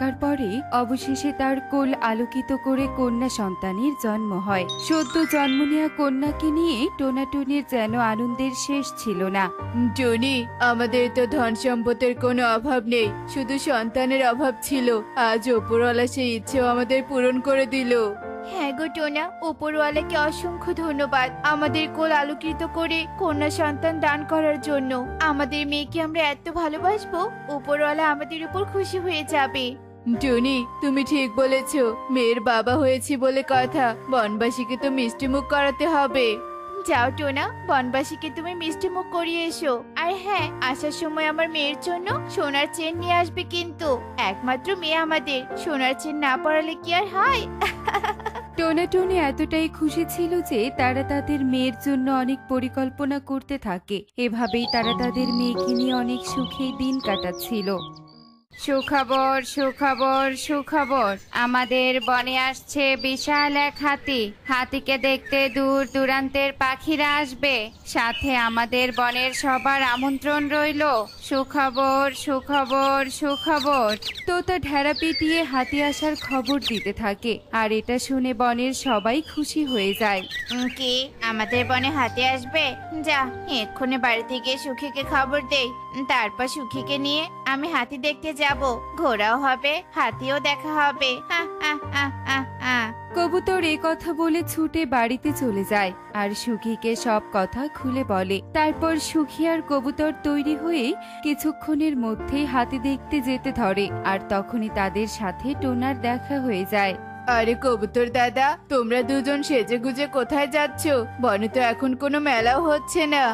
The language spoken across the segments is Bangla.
অপেক্ষার পরে অবশেষে তার কোল আলোকিত করে কন্যা সন্তানের জন্ম হয়। সদ্য জন্ম নেওয়া কন্যাকে নিয়ে টোনাটুনির যেন আনন্দের শেষ ছিল না। টনি, আমাদের তো ধন সম্পদের কোনো অভাব নেই, শুধু সন্তানের অভাব ছিল। আজ ওপরওয়ালা সেই ইচ্ছেও আমাদের পূরণ করে দিল। হ্যাঁ গো টোনা, ওপরওয়ালাকে অসংখ্য ধন্যবাদ আমাদের কোল আলোকিত করে কন্যা সন্তান দান করার জন্য। আমাদের মেয়েকে আমরা এত ভালোবাসবো, ওপরওয়ালা আমাদের উপর খুশি হয়ে যাবে। টনি, তুমি ঠিক বলেছো। মেয়ের বাবা হয়েছি বলে কথা, বনবাসীকে তো মিষ্টি মুখ করাতে হবে। যাও টোনা, বনবাসীকে তুমি মিষ্টি মুখ করিয়ে এসো। আর হ্যাঁ, আসার সময় আমার মেয়ের জন্য সোনার চেন নিয়ে আসবে কিন্তু। একমাত্র মেয়ে আমাদের, সোনার চেন না পরালে কি আর হয়? টোনাটুনি এতটাই খুশি ছিল যে তারা তাদের মেয়ের জন্য অনেক পরিকল্পনা করতে থাকে। এভাবেই তারা তাদের মেয়েকে নিয়ে অনেক সুখে দিন কাটাচ্ছিল। সুখবর, সুখবর, সুখবর, আমাদের বনে আসছে বিশাল এক হাতি। হাতিকে দেখতে দূর দূরান্তের পাখিরা আসবে, সাথে আমাদের বনের সবার আমন্ত্রণ রইল। সুখবর, সুখবর, সুখবর। তোতা ঢেড়া পিটিয়ে হাতি আসার খবর দিতে থাকে, আর এটা শুনে বনের সবাই খুশি হয়ে যায়। কি, আমাদের বনে হাতি আসবে? যা, এক্ষুনি বাড়িতে গিয়ে সুখীকে খবর দেই। তারপর সুখীকে নিয়ে আমি হাতি দেখতে যাব। ঘোড়াও হবে, হাতিও দেখা হবে। হা হা হা হা হা। কবুতর এ কথা বলে ছুটে বাড়িতে চলে যায় আর সুখীকে সব কথা খুলে বলে। তারপর সুখী আর কবুতর তৈরি হয়ে কিছুক্ষণের মধ্যেই হাতি দেখতে যেতে ধরে, আর তখনই তাদের সাথে টোনার দেখা হয়ে যায়। আরে কবুতর দাদা, তোমরা দুজন সেজে গুজে কোথায় যাচ্ছ? বনে তো এখন কোনো মেলাও হচ্ছে না।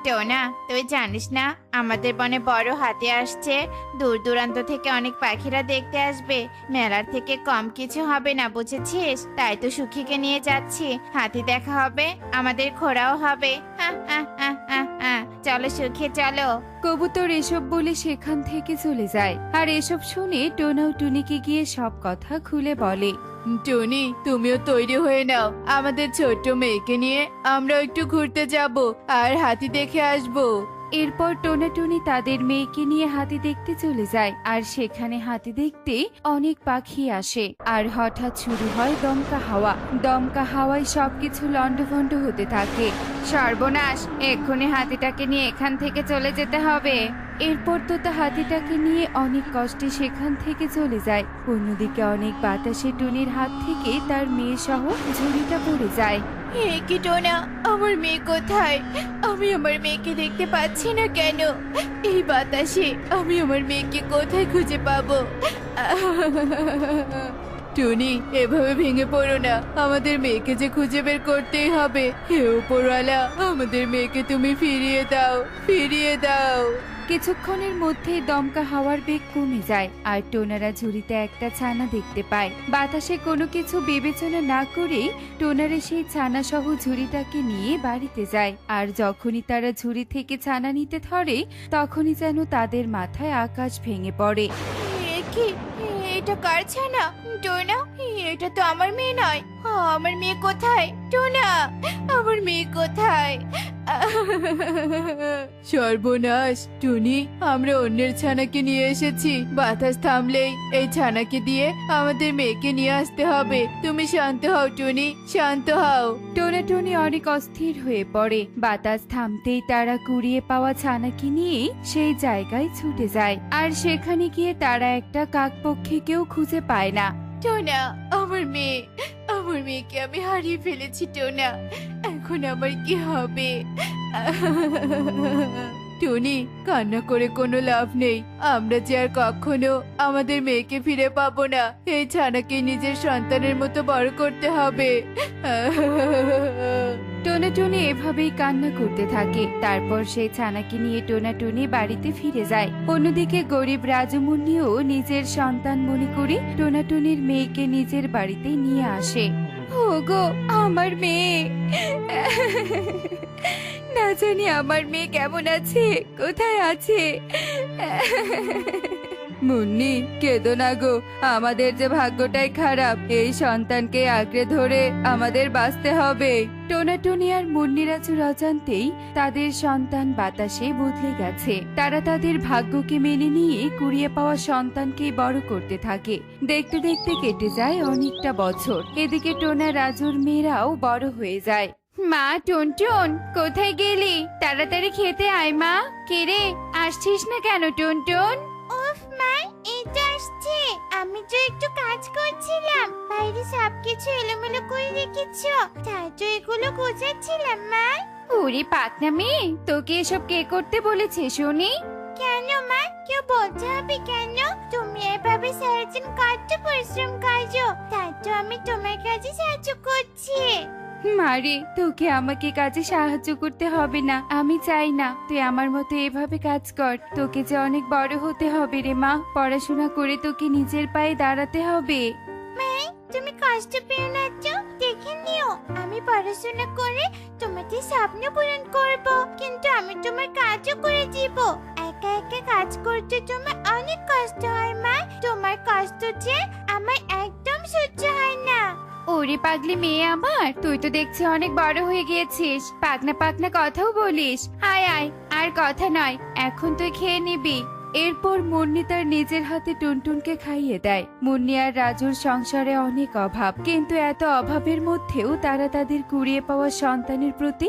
টোনা, তুই জানিস না আমাদের বনে বড় হাতি আসছে? দূর দূরান্ত থেকে অনেক পাখিরা দেখতে আসবে। মেলার থেকে কম কিছু হবে না, বুঝেছিস? তাই তো সুখীকে নিয়ে যাচ্ছি। হাতি দেখা হবে, আমাদের ঘোড়াও হবে। হা হা হা হা হা। চলো সুখী, চলো। কবুতর এসব বলে সেখান থেকে চলে যায়, আর এসব শুনে টোনাও টুনিকে গিয়ে সব কথা খুলে বলে। টনি, তুমিও তৈরি হয়ে নাও। আমাদের ছোট্ট মেয়েকে নিয়ে আমরা একটু ঘুরতে যাব আর হাতি দেখে আসবো। এরপর টোনাটুনি তাদের মেয়েকে নিয়ে হাতি দেখতে চলে যায়, আর সেখানে হাতি দেখতে অনেক পাখি আসে। আর হঠাৎ শুরু হয় দমকা হাওয়া। দমকা হাওয়ায় সবকিছু লন্ডভন্ড হতে থাকে। সর্বনাশ, এক্ষুনি হাতিটাকে নিয়ে এখান থেকে চলে যেতে হবে। এরপর তো তা হাতিটাকে নিয়ে অনেক কষ্টে সেখান থেকে চলে যায়। অন্যদিকে অনেক বাতাসে টুনির হাত থেকে তার মেয়ে সহ ঝুড়িটা পড়ে যায়। হে কি টোনা, আমার মেয়ে কোথায়? আমি আমার মেয়েকে দেখতে পাচ্ছি না কেন? এই বাতাসে আমি আমার মেয়েকে কোথায় খুঁজে পাবো? টুনি, এভাবে ভেঙে পড়ো না। আমাদের মেয়েকে যে খুঁজে বের করতেই হবে। হে উপরওয়ালা, আমাদের মেয়েকে তুমি ফিরিয়ে দাও, ফিরিয়ে দাও। কিছুক্ষণের মধ্যেই দমকা হাওয়ার বেগ কমে যায়, আর টোনারা ঝুড়িতে একটা ছানা দেখতে পায়। বাতাসে কোনো কিছু বিবেচনা না করে টোনারা সেই ছানা সহ ঝুড়িটাকে নিয়ে বাড়িতে যায়। আর যখনই তারা ঝুড়ি থেকে ছানা নিতে ধরে, তখনই যেন তাদের মাথায় আকাশ ভেঙে পড়ে। এ কি? এটা কার ছানা? টোনা, এটা তো আমার মেয়ে নয়। আমার মেয়ে কোথায়? টোনা, আমার মেয়ে কোথায়? সর্বনাশ টুনি, আমরা অন্যের ছানাকে নিয়ে এসেছি। বাতাস থামলেই এই ছানাকে দিয়ে আমাদের মেয়েকে নিয়ে আসতে হবে। তুমি শান্ত হও টুনি, শান্ত হও। টোনাটুনি অনেক অস্থির হয়ে পড়ে। বাতাস থামতেই তারা কুড়িয়ে পাওয়া ছানাকে নিয়ে সেই জায়গায় ছুটে যায়, আর সেখানে গিয়ে তারা একটা কাকপক্ষীকেও খুঁজে পায় না। টোনা, আমার মেয়ে, আমার মেয়েকে আমি হারিয়ে ফেলেছি টোনা। এখন আমার কি হবে? টুনি, কান্না করে কোনো লাভ নেই। আমরা যে আর কখনো আমাদের মেয়েকে ফিরে পাবো না। এই ছানাকে নিজের সন্তানের মতো বড় করতে হবে। টোনাটুনি এভাবেই কান্না করতে থাকে। তারপর সেই ছানাকে নিয়ে টোনাটুনি বাড়িতে ফিরে যায়। অন্যদিকে গরিব রাজমুন্নিও নিজের সন্তান মনে করে টোনাটুনির মেয়েকে নিজের বাড়িতে নিয়ে আসে। ওগো, আমার মেয়ে! না জানি আমার মেয়ে কেমন আছে, কোথায় আছে? মুন্নি কেঁদো না গো, আমাদের যে ভাগ্যটাই খারাপ, এই সন্তানকে আঁকড়ে ধরে আমাদের বাঁচতে হবে। টোনাটুনি আর মুন্নি রাজুর অজান্তেই তাদের সন্তান বাতাসে বদলে গেছে। তারা তাদের ভাগ্যকে মেনে নিয়ে কুড়িয়ে পাওয়া সন্তানকে বড় করতে থাকে। দেখতে দেখতে কেটে যায় অনেকটা বছর। এদিকে টোনা রাজুর মেয়েরাও বড় হয়ে যায়। মা টুনটুন, কোথায় গেলি? তাড়াতাড়ি খেতে আয় মা। কে রে, আসছিস না কেন টুনটুন? উফ মা, এই তো আসছে। আমি তো একটু কাজ করছিলাম, বাইরে সবকিছু এলোমেলো করে রেখেছো, তাই তো এগুলো গোছাচ্ছিলাম মা। ওরে পাকনা মেয়ে, তোকে এসব কে করতে বলেছে শুনি? কেন মা, কেউ বলতে হবে কেন? তুমি এভাবে সারাদিন কত পরিশ্রম করছো, তাই তো আমি তোমার কাছে সাহায্য করছি। মারে, তোকে আমাকে কাজে সাহায্য করতে হবে না। আমি চাই না তুই আমার মতো এভাবে কাজ কর। তোকে যে অনেক বড় হতে হবে রে মা, পড়াশোনা করে তোকে নিজের পায়ে দাঁড়াতে হবে। মা, তুমি কষ্ট পেও না তো, দেখে নিও আমি পড়াশোনা করে তোমাদের স্বপ্ন পূরণ করব, কিন্তু আমি তোমার কাজও করে দিব। একা একা কাজ করতে তোমার অনেক কষ্ট হয় মা, তোমার কষ্ট যে আমার একদম সহ্য হয় না। ওরে পাগলি মেয়ে আমার, তুই তো দেখছি অনেক বড় হয়ে গিয়েছিস, পাকনা পাকনা কথাও বলিস। আয় আয়, আর কথা নয়, এখন তুই খেয়ে নিবি। এরপর মুন্নি তার নিজের হাতে টুনটুনকে খাইয়ে দেয়। মুন্নি আর রাজুর সংসারে অনেক অভাব, কিন্তু এত অভাবের মধ্যেও তারা তাদের কুড়িয়ে পাওয়া সন্তানের প্রতি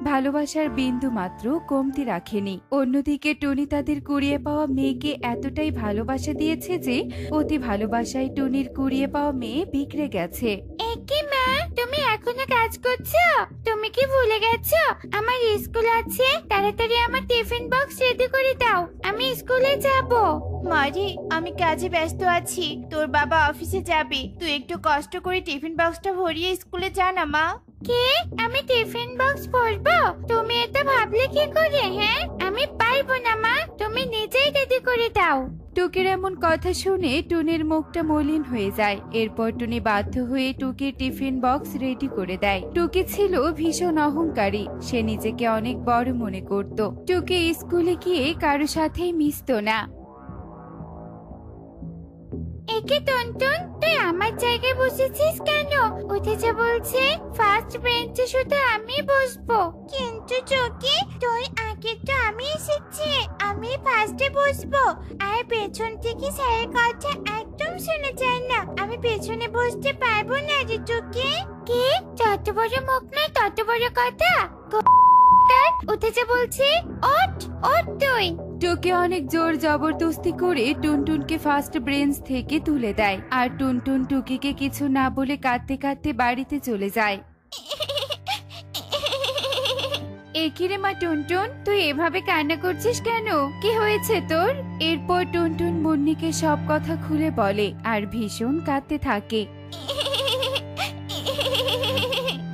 ভালোবাসার বিন্দু মাত্র কমতি রাখেনি। অন্যদিকে টুনি তাদের কুড়িয়ে পাওয়া মেয়েকে এতটাই ভালোবাসা দিয়েছে যে অতি ভালোবাসায় টুনির কুড়িয়ে পাওয়া মেয়ে বিগড়ে গেছে। একি মা, তুমি এখনো কাজ করছো? তুমি কি ভুলে গেছো আমার স্কুল আছে? তাড়াতাড়ি আমার টিফিন বক্স রেডি করে দাও, আমি স্কুলে যাব। মারি, আমি কাজে ব্যস্ত আছি, তোর বাবা অফিসে যাবে, তুই একটু কষ্ট করে টিফিন বক্সটা ভরিয়ে স্কুলে যা না মা। কে? আমি টিফিন বক্স ভরবো? তুমি এটা ভাবলে কি করে? হ্যাঁ, আমি পারবো না মা, তুমি নিজেই রেডি করে দাও। টুকির এমন কথা শুনে টুনির মুখটা মলিন হয়ে যায়। এরপর টুনি বাধ্য হয়ে টুকির টিফিন বক্স রেডি করে দেয়। টুকি ছিল ভীষণ অহংকারী, সে নিজেকে অনেক বড় মনে করত। টুকি স্কুলে গিয়ে কারো সাথেই মিশতো না। একে টুনটুন, তুই আমার জায়গায় বসেছিস কেন? উঠেছে বলছে ফার্স্ট বেঞ্চে শুধু আমি বসবো। কিন্তু চোখে তুই আগে তো আমি এসেছি, আমি ফার্স্টে বসবো। আর পেছন থেকে স্যারের কথা একদম শোনা যায় না, আমি পেছনে বসতে পারবো না রে চোখে। কি? যত বড় মুখ নয় তত বড় কথা। উঠেছে বলছে ওঠ ওঠ তুই। টুকি অনেক জোর জবরদস্তি করে টুনটুনকে ফার্স্ট ব্রেঞ্চ থেকে তুলে দেয়, আর টুনটুন টুকিকে কিছু না বলে কাঁদতে কাঁদতে বাড়িতে চলে যায়। একিরে মা টুনটুন, তুই এভাবে কান্না করছিস কেন? কি হয়েছে তোর? এরপর টুনটুন মুন্নিকে সব কথা খুলে বলে আর ভীষণ কাঁদতে থাকে।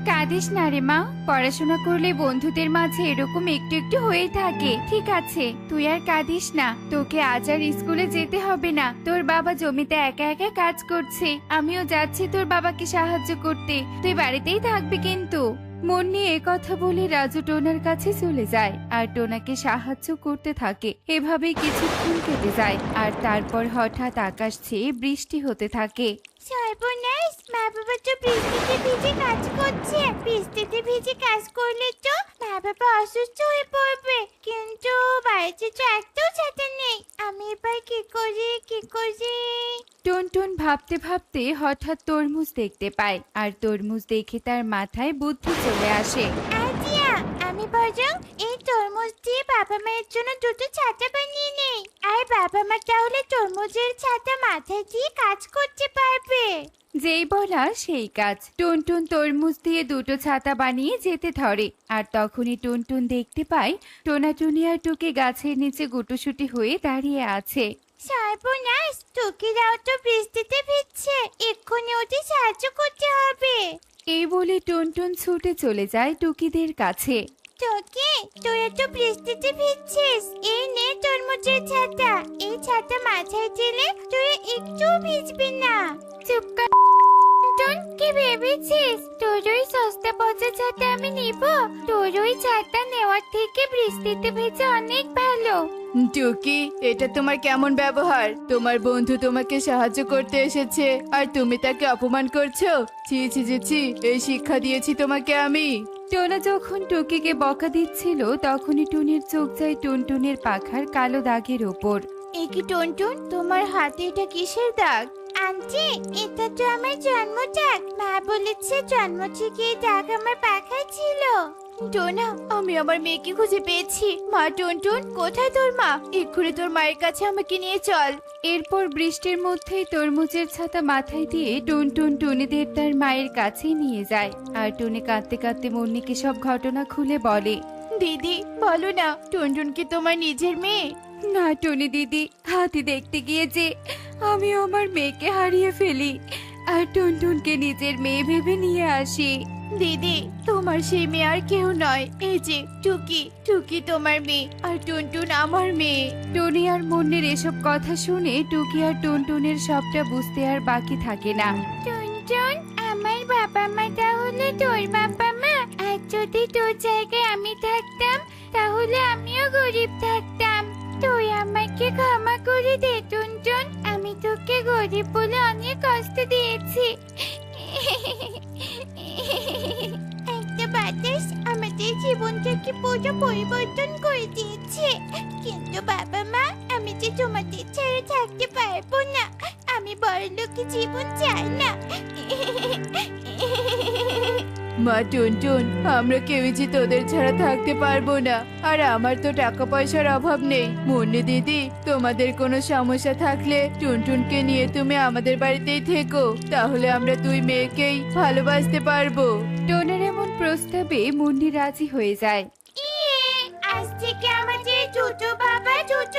কাঁদিস না রে মা, পড়াশোনা করলে বন্ধুদের মাঝে এরকম একটু একটু হয়ে থাকে। ঠিক আছে, তুই আর কাঁদিস না, তোকে আজ আর স্কুলে যেতে হবে না। তোর বাবা জমিতে একা একা কাজ করছে, আমিও যাচ্ছি তোর বাবাকে সাহায্য করতে, তুই বাড়িতেই থাকবি কিন্তু। মুন্নি কথা বলে রাজু টোনার কাছে চলে যায় আর টোনাকে সাহায্য করতে থাকে। এভাবেই কিছুক্ষণ কেটে যায় আর তারপর হঠাৎ আকাশ ছেয়ে বৃষ্টি হতে থাকে। সর্বনাশ, মা বাবা তো বৃষ্টিতে ভিজে কাজ করছে। বৃষ্টিতে ভিজে কাজ করলে তো মা বাবা অসুস্থ হয়ে পড়বে, কিন্তু বাড়িতে তো একটাও ছাতা নেই। আমি এবার কি করি? টুনটুন ভাবতে ভাবতে হঠাৎ তরমুজ দেখতে পায় আর তরমুজ দেখে তার মাথায় বুদ্ধি চলে আসে। আইডিয়া, আমি বরং এই তরমুজ দিয়ে বাবা মায়ের জন্য দুটো ছাতা বানিয়ে নেই, আর বাবা মা তাহলে তরমুজের ছাতা মাথায় দিয়ে কাজ করতে পারবে। যেই বলা সেই কাজ। টুনটুন তরমুজ দিয়ে দুটো ছাতা বানিয়ে যেতে ধরে আর তখনই টুনটুন দেখতে পায় টোনাটুনি আর টুকি গাছের নিচে গুটোসুটি হয়ে দাঁড়িয়ে আছে। সর্বনাশ, টুকিরাও তো বৃষ্টিতে ভিজছে, এক্ষুনি ওকে সাহায্য করতে হবে। এই বলে টুনটুন ছুটে চলে যায় টুকিদের কাছে। টুকি, তোরা তো বৃষ্টিতে ভিজছিস, এই নে তরমুজের ছাতা, এই ছাতা মাথায় দিলে তুই একটু ভিজবি না। চুপ কর টুনটুন, কি ভেবেছিস তোর ওই সস্তা পচা ছাতা আমি নিব? তোর ওই ছাতা নেওয়ার থেকে বৃষ্টিতে ভেজা অনেক ভালো। টুকি, এটা তোমার কেমন ব্যবহার? তোমার বন্ধু তোমাকে সাহায্য করতে এসেছে আর তুমি তাকে অপমান করছো। ছি ছি ছি ছি, এই শিক্ষা দিয়েছি তোমাকে আমি। টোনা যখন টুকিকে বকা দিচ্ছিল তখনই টুনির চোখ যায় টুনটুনের পাখার কালো দাগের ওপর। এ কি টুনটুন, তোমার হাতে এটা কিসের দাগ? আন্টি, এটা তো আমার জন্ম দাগ। মা বলেছে জন্ম থেকে এই দাগ আমার পাখায় ছিল। টোনা, আমি আমার মেয়েকে খুঁজে পেয়েছি। মা, টুনটুন কোথায় তোর মা? এক্ষুনি তোর মায়ের কাছে আমাকে নিয়ে চল। এরপর বৃষ্টির মধ্যেই তরমুজের ছাতা মাথায় দিয়ে টুনটুন টুনিদের তার মায়ের কাছে নিয়ে যায়। আর টুনি কাঁদতে কাঁদতে মুন্নিকে সব ঘটনা খুলে বলে। দিদি, বলো না, টুনটুন কি তোমার নিজের মেয়ে? না টুনি দিদি, হাতি দেখতে গিয়ে যে আমি আমার মেয়েকে হারিয়ে ফেলি আর টুনটুনকে নিজের মেয়ে ভেবে নিয়ে আসি। দিদি, তোমার সেই মেয়ে আর কেউ নয়। এই যে টুকি, টুকি তোমার মেয়ে আর টুনটুন আমার মেয়ে। টুনি আর মুন্নির এসব কথা শুনে টুকি আর টুনটুনের সবটা বুঝতে আর বাকি থাকে না। টুনটুন, আমার বাবা মা তাহলে তোর বাবা মা। আর যদি তোর জায়গায় আমি থাকতাম তাহলে আমিও গরিব থাকতাম। তুই আমাকে ক্ষমা করে দে টুনটুন, আমি তোকে গরিব বলে অনেক কষ্ট দিয়েছি। একটা বাতাস আমাদের জীবনটাকে পুরো পরিবর্তন করে দিয়েছে। কিন্তু বাবা মা, আমি যে তোমাদের ছেড়ে থাকতে পারবো না। আমি বড়লোকি জীবন চাই না। মা টুনটুন, আমরা কেউই যে তোদের ছাড়া থাকতে পারবো না। আর আমার তো টাকা পয়সার অভাব নেই। মুন্নি দিদি, তোমাদের কোনো সমস্যা থাকলে টুনটুনকে নিয়ে তুমি আমাদের বাড়িতেই থেকো, তাহলে আমরা দুই মেয়েকেই ভালোবাসতে পারবো। টোনার এমন প্রস্তাবে মুন্নি রাজি হয়ে যায়। আজ থেকে আমাদের ছোট বাবা ছোট